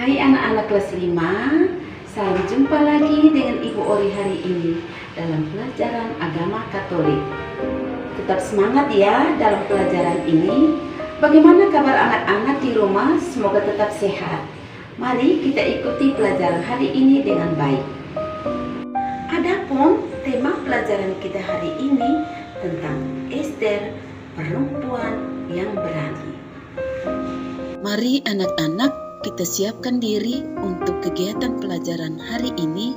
Hai anak-anak kelas 5, salam jumpa lagi dengan Ibu Ori hari ini dalam pelajaran agama Katolik. Tetap semangat ya dalam pelajaran ini. Bagaimana kabar anak-anak di rumah? Semoga tetap sehat. Mari kita ikuti pelajaran hari ini dengan baik. Adapun tema pelajaran kita hari ini tentang Ester, perempuan yang berani. Mari anak-anak, kita siapkan diri untuk kegiatan pelajaran hari ini.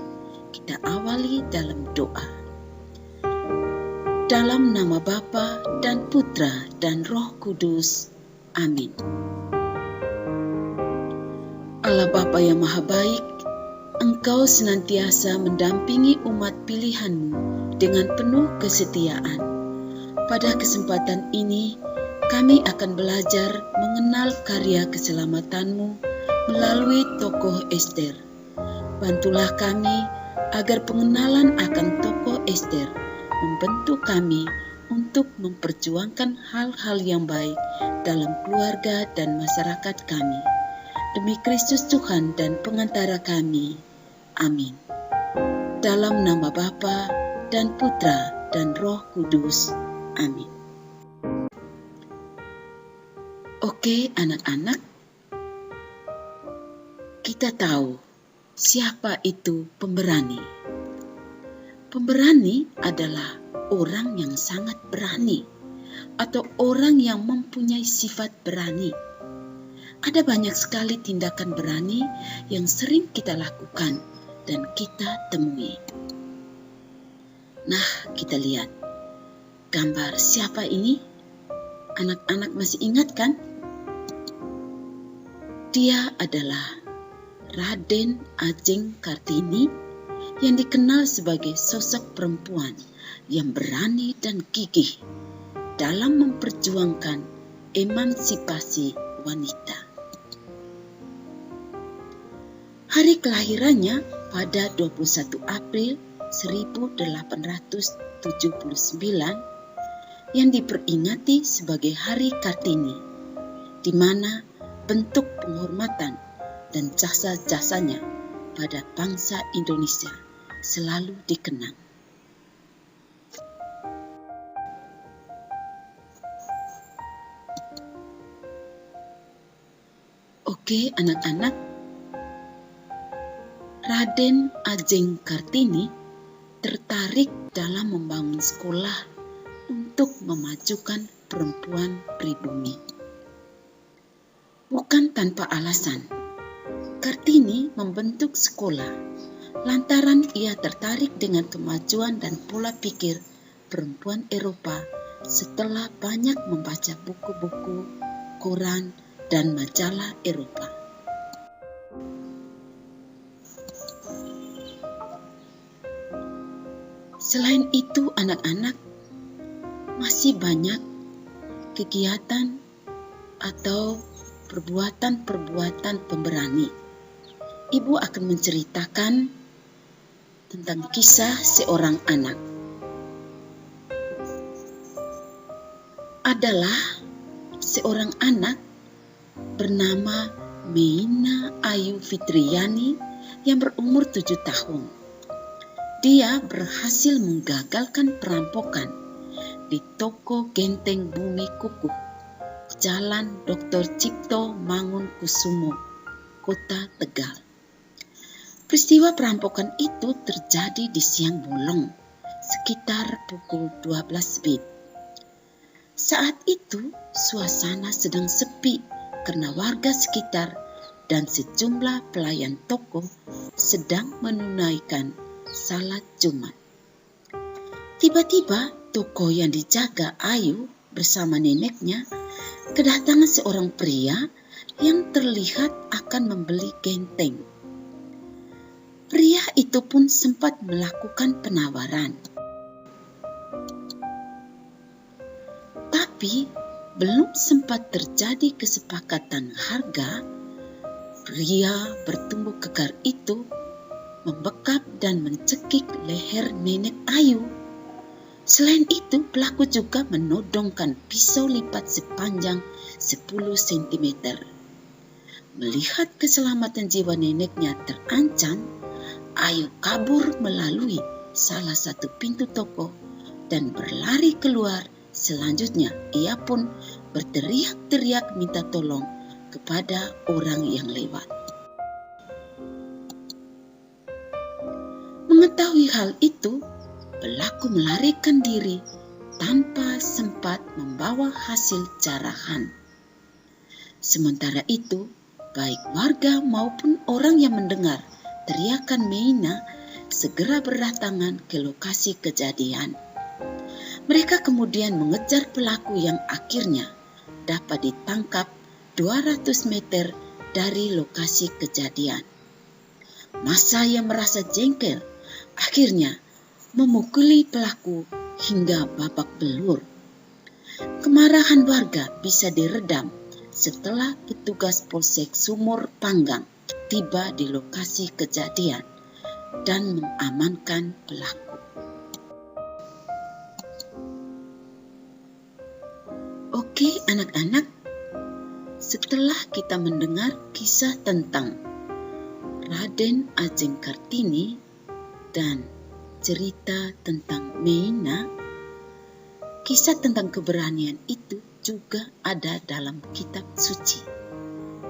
Kita awali dalam doa. Dalam nama Bapa dan Putra dan Roh Kudus. Amin. Allah Bapa yang Maha Baik, Engkau senantiasa mendampingi umat pilihan-Mu dengan penuh kesetiaan. Pada kesempatan ini, kami akan belajar mengenal karya keselamatan-Mu melalui tokoh Ester. Bantulah kami agar pengenalan akan tokoh Ester membentuk kami untuk memperjuangkan hal-hal yang baik dalam keluarga dan masyarakat kami. Demi Kristus Tuhan dan pengantara kami. Amin. Dalam nama Bapa dan Putra dan Roh Kudus. Amin. Oke anak-anak, kita tahu siapa itu pemberani. Pemberani adalah orang yang sangat berani atau orang yang mempunyai sifat berani. Ada banyak sekali tindakan berani yang sering kita lakukan dan kita temui. Nah, kita lihat gambar siapa ini? Anak-anak masih ingat kan? Dia adalah Raden Ajeng Kartini yang dikenal sebagai sosok perempuan yang berani dan gigih dalam memperjuangkan emansipasi wanita. Hari kelahirannya pada 21 April 1879 yang diperingati sebagai Hari Kartini, di mana bentuk penghormatan dan jasa-jasanya pada bangsa Indonesia selalu dikenang. Oke anak-anak, Raden Ajeng Kartini tertarik dalam membangun sekolah untuk memajukan perempuan pribumi. Bukan tanpa alasan, Kartini membentuk sekolah lantaran ia tertarik dengan kemajuan dan pola pikir perempuan Eropa setelah banyak membaca buku-buku, koran, dan majalah Eropa. Selain itu, anak-anak, masih banyak kegiatan atau perbuatan-perbuatan pemberani. Ibu akan menceritakan tentang kisah seorang anak. Adalah seorang anak bernama Meina Ayu Fitriani yang berumur 7 tahun. Dia berhasil menggagalkan perampokan di toko Genteng Bumi Kukuh, Jalan Dr. Cipto Mangunkusumo, Kota Tegal. Peristiwa perampokan itu terjadi di siang bolong, sekitar pukul 12 WIB. Saat itu, suasana sedang sepi karena warga sekitar dan sejumlah pelayan toko sedang menunaikan salat Jumat. Tiba-tiba, toko yang dijaga Ayu bersama neneknya kedatangan seorang pria yang terlihat akan membeli genteng. Pria itu pun sempat melakukan penawaran. Tapi belum sempat terjadi kesepakatan harga, pria bertubuh kekar itu membekap dan mencekik leher nenek Ayu. Selain itu, pelaku juga menodongkan pisau lipat sepanjang 10 cm. melihat keselamatan jiwa neneknya terancam, Ayub kabur melalui salah satu pintu toko dan berlari keluar. Selanjutnya ia pun berteriak-teriak minta tolong kepada orang yang lewat. Mengetahui hal itu, pelaku melarikan diri tanpa sempat membawa hasil jarahan. Sementara itu, baik warga maupun orang yang mendengar teriakan Meina segera berdatangan ke lokasi kejadian. Mereka kemudian mengejar pelaku yang akhirnya dapat ditangkap 200 meter dari lokasi kejadian. Massa yang merasa jengkel akhirnya memukuli pelaku hingga babak belur. Kemarahan warga bisa diredam setelah petugas Polsek Sumur Panggang tiba di lokasi kejadian dan mengamankan pelaku. Oke anak-anak, setelah kita mendengar kisah tentang Raden Ajeng Kartini dan cerita tentang Meina, kisah tentang keberanian itu juga ada dalam kitab suci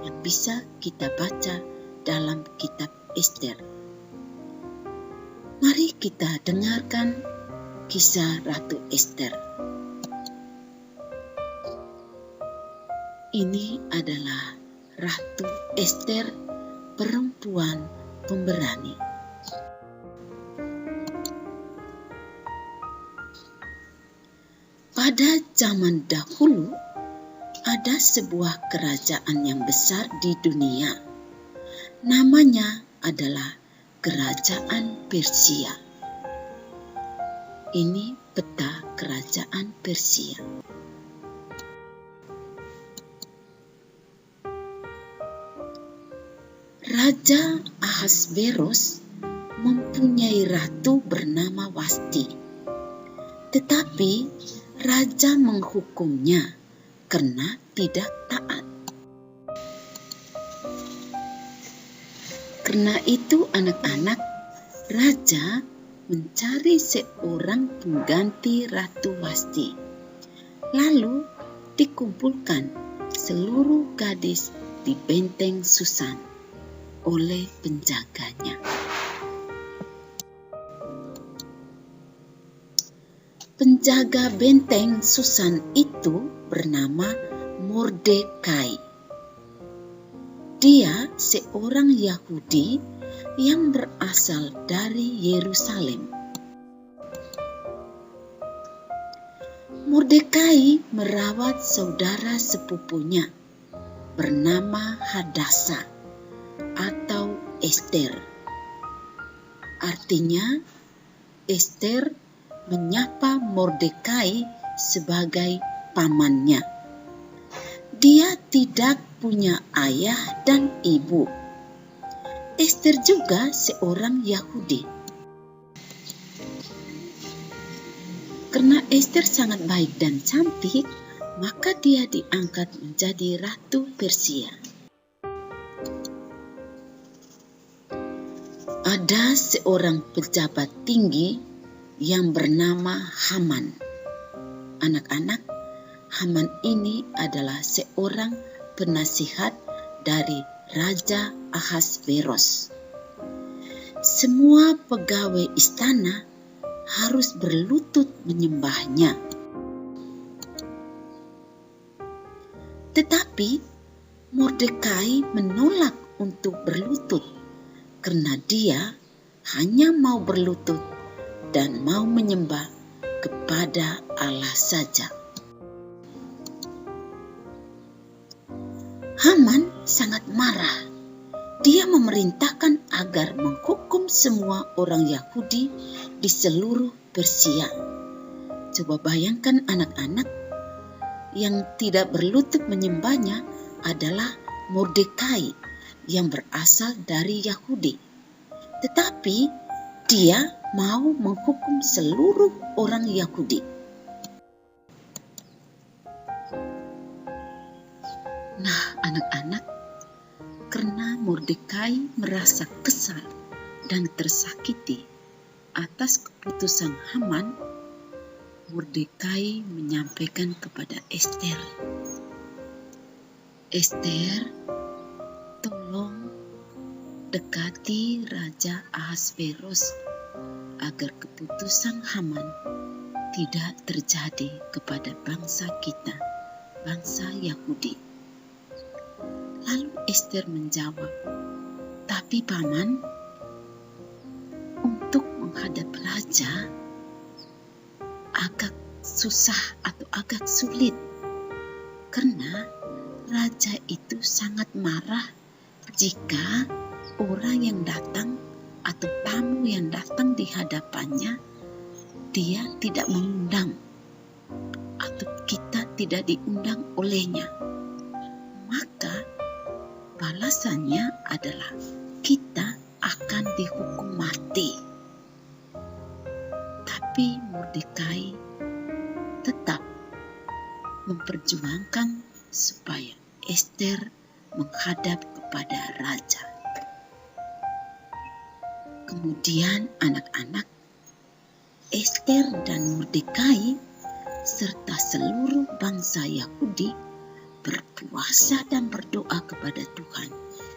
yang bisa kita baca dalam kitab Ester. Mari kita dengarkan kisah Ratu Ester. Ini adalah Ratu Ester, perempuan pemberani. Pada zaman dahulu, ada sebuah kerajaan yang besar di dunia. Namanya adalah Kerajaan Persia. Ini peta Kerajaan Persia. Raja Ahasveros mempunyai ratu bernama Wasti. Tetapi raja menghukumnya karena tidak taat. Karena itu anak-anak, raja mencari seorang pengganti Ratu Wasti. Lalu dikumpulkan seluruh gadis di benteng Susan oleh penjaganya. Penjaga benteng Susan itu bernama Mordekai. Dia seorang Yahudi yang berasal dari Yerusalem. Mordekai merawat saudara sepupunya bernama Hadasa atau Ester. Artinya, Ester menyapa Mordekai sebagai pamannya. Dia tidak punya ayah dan ibu. Ester juga seorang Yahudi. Karena Ester sangat baik dan cantik, maka dia diangkat menjadi Ratu Persia. Ada seorang pejabat tinggi yang bernama Haman. Anak-anak, Haman ini adalah seorang penasihat dari Raja Ahasveros. Semua pegawai istana harus berlutut menyembahnya. Tetapi Mordekai menolak untuk berlutut karena dia hanya mau berlutut dan mau menyembah kepada Allah saja. Haman sangat marah. Dia memerintahkan agar menghukum semua orang Yahudi di seluruh Persia. Coba bayangkan anak-anak, yang tidak berlutut menyembahnya adalah Mordekai yang berasal dari Yahudi. Tetapi dia mau menghukum seluruh orang Yahudi. Nah, anak-anak, Mordekai merasa kesal dan tersakiti atas keputusan Haman, Mordekai menyampaikan kepada Ester, "Ester, tolong dekati Raja Ahasverus agar keputusan Haman tidak terjadi kepada bangsa kita, bangsa Yahudi." Lalu Ester menjawab, "Tapi Paman, untuk menghadap raja agak susah atau agak sulit, karena raja itu sangat marah jika orang yang datang atau tamu yang datang di hadapannya dia tidak mengundang atau kita tidak diundang olehnya. Maka balasannya adalah kita akan dihukum mati." Tapi Mordekai tetap memperjuangkan supaya Ester menghadap kepada raja. Kemudian anak-anak, Ester dan Mordekai serta seluruh bangsa Yahudi berpuasa dan berdoa kepada Tuhan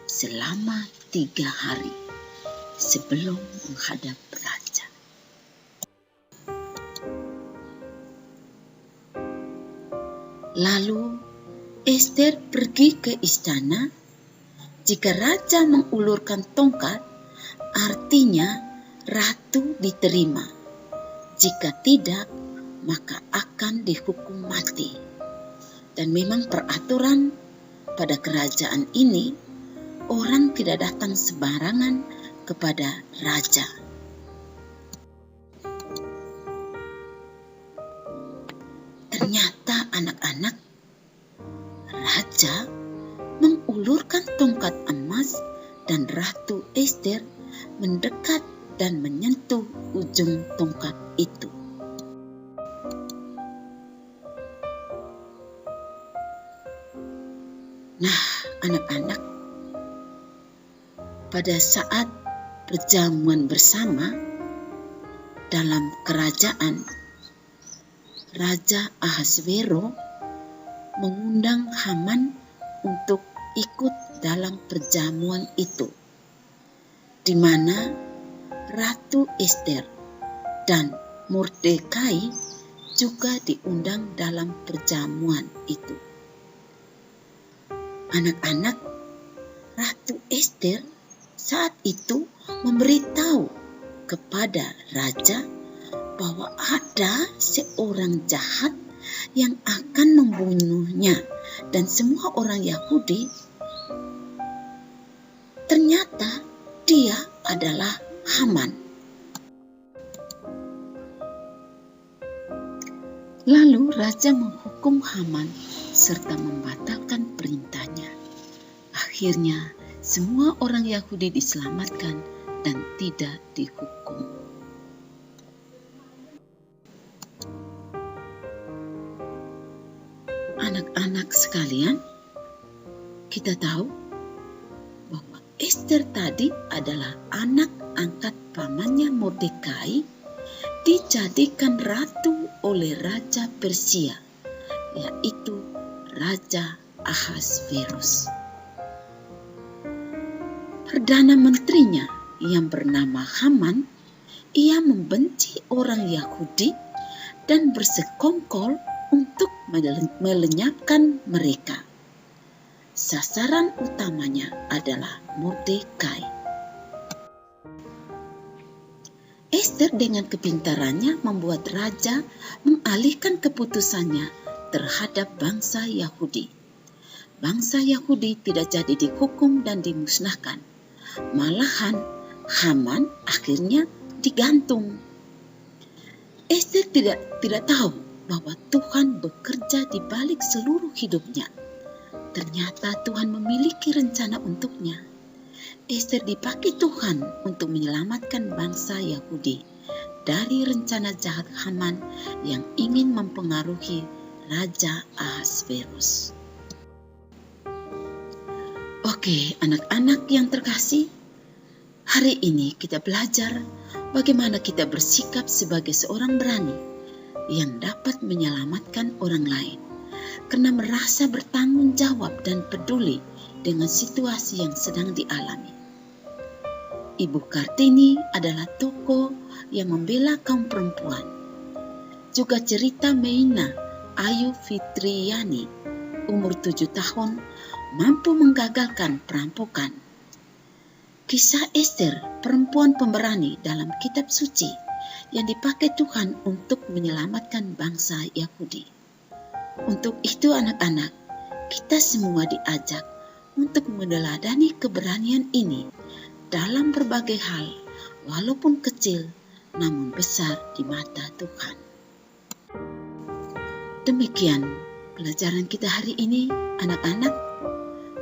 selama 3 hari sebelum menghadap raja. Lalu Ester pergi ke istana. Jika raja mengulurkan tongkat, artinya ratu diterima. Jika tidak, maka akan dihukum mati. Dan memang peraturan pada kerajaan ini, orang tidak datang sembarangan kepada raja. Ternyata anak-anak, raja mengulurkan tongkat emas dan Ratu Ester mendekat dan menyentuh ujung tongkat itu. Nah, anak-anak, pada saat perjamuan bersama dalam kerajaan, Raja Ahasverus mengundang Haman untuk ikut dalam perjamuan itu, di mana Ratu Ester dan Mordekai juga diundang dalam perjamuan itu. Anak-anak, Ratu Ester saat itu memberitahu kepada raja bahwa ada seorang jahat yang akan membunuhnya, dan semua orang Yahudi ternyata dia adalah Haman. Lalu raja menghukum Haman serta membatalkan perintahnya. Akhirnya semua orang Yahudi diselamatkan dan tidak dihukum. Anak-anak sekalian, kita tahu bahwa Ester tadi adalah anak angkat pamannya Mordekai, dijadikan ratu oleh Raja Persia, yaitu Raja Ahasverus. Perdana menterinya yang bernama Haman, ia membenci orang Yahudi dan bersekongkol untuk melenyapkan mereka. Sasaran utamanya adalah Mordekai. Ester dengan kepintarannya membuat raja mengalihkan keputusannya terhadap bangsa Yahudi. Bangsa Yahudi tidak jadi dihukum dan dimusnahkan. Malahan Haman akhirnya digantung. Ester tidak tahu bahwa Tuhan bekerja di balik seluruh hidupnya. Ternyata Tuhan memiliki rencana untuknya. Ester dipakai Tuhan untuk menyelamatkan bangsa Yahudi dari rencana jahat Haman yang ingin mempengaruhi Raja Ahasverus. Oke, anak-anak yang terkasih, hari ini kita belajar bagaimana kita bersikap sebagai seorang berani yang dapat menyelamatkan orang lain karena merasa bertanggung jawab dan peduli dengan situasi yang sedang dialami. Ibu Kartini adalah tokoh yang membela kaum perempuan. Juga cerita Meina Ayu Fitriani, umur 7 tahun, mampu menggagalkan perampokan. Kisah Ester, perempuan pemberani dalam kitab suci yang dipakai Tuhan untuk menyelamatkan bangsa Yahudi. Untuk itu anak-anak, kita semua diajak untuk meneladani keberanian ini dalam berbagai hal, walaupun kecil namun besar di mata Tuhan. Demikian pelajaran kita hari ini, anak-anak.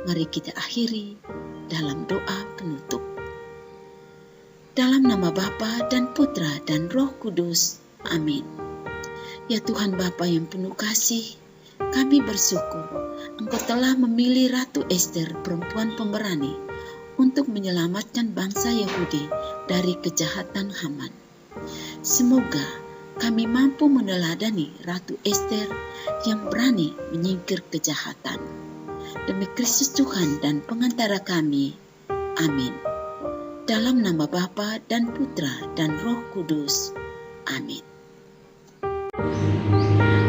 Mari kita akhiri dalam doa penutup. Dalam nama Bapa dan Putra dan Roh Kudus. Amin. Ya Tuhan Bapa yang penuh kasih, kami bersyukur Engkau telah memilih Ratu Ester, perempuan pemberani, untuk menyelamatkan bangsa Yahudi dari kejahatan Haman. Semoga kami mampu meneladani Ratu Ester yang berani menyingkir kejahatan. Demi Kristus Tuhan dan pengantara kami. Amin. Dalam nama Bapa dan Putra dan Roh Kudus. Amin.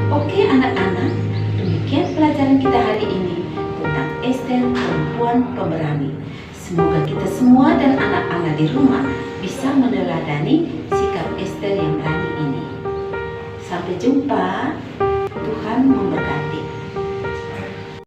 Oke anak-anak, demikian pelajaran kita hari ini tentang Ester, perempuan pemberani. Semoga kita semua dan anak-anak di rumah bisa meneladani sikap Ester yang berani ini. Sampai jumpa. Tuhan memberkati.